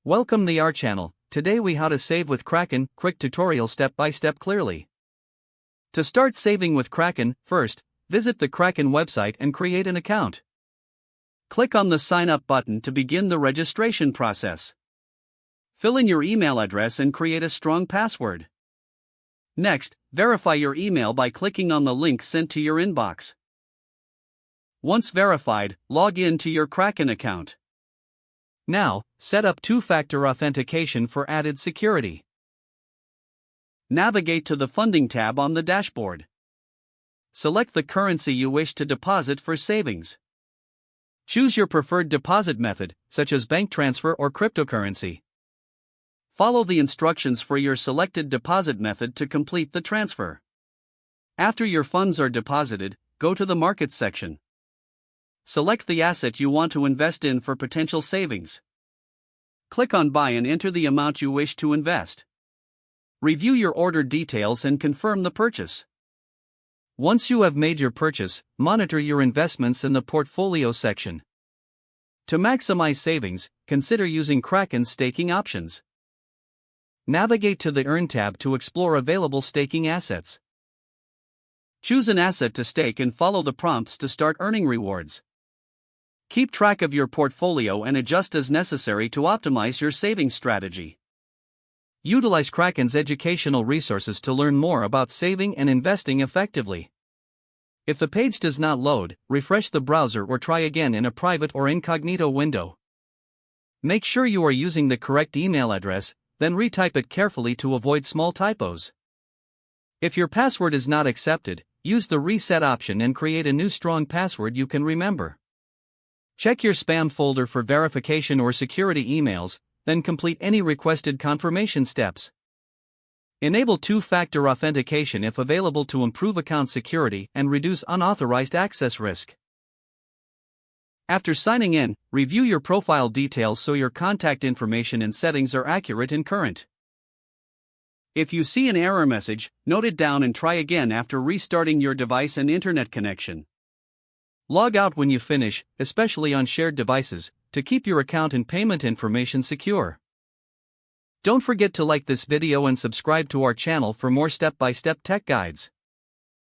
Welcome to our channel. Today we how to save with Kraken, quick tutorial step by step clearly. To start saving with Kraken, first, visit the Kraken website and create an account. Click on the sign up button to begin the registration process. Fill in your email address and create a strong password. Next, verify your email by clicking on the link sent to your inbox. Once verified, log in to your Kraken account. Now, set up two-factor authentication for added security. Navigate to the Funding tab on the dashboard. Select the currency you wish to deposit for savings. Choose your preferred deposit method, such as bank transfer or cryptocurrency. Follow the instructions for your selected deposit method to complete the transfer. After your funds are deposited, go to the Markets section. Select the asset you want to invest in for potential savings. Click on Buy and enter the amount you wish to invest. Review your order details and confirm the purchase. Once you have made your purchase, monitor your investments in the Portfolio section. To maximize savings, consider using Kraken's staking options. Navigate to the Earn tab to explore available staking assets. Choose an asset to stake and follow the prompts to start earning rewards. Keep track of your portfolio and adjust as necessary to optimize your savings strategy. Utilize Kraken's educational resources to learn more about saving and investing effectively. If the page does not load, refresh the browser or try again in a private or incognito window. Make sure you are using the correct email address, then retype it carefully to avoid small typos. If your password is not accepted, use the reset option and create a new strong password you can remember. Check your spam folder for verification or security emails, then complete any requested confirmation steps. Enable two-factor authentication if available to improve account security and reduce unauthorized access risk. After signing in, review your profile details so your contact information and settings are accurate and current. If you see an error message, note it down and try again after restarting your device and internet connection. Log out when you finish, especially on shared devices, to keep your account and payment information secure. Don't forget to like this video and subscribe to our channel for more step-by-step tech guides.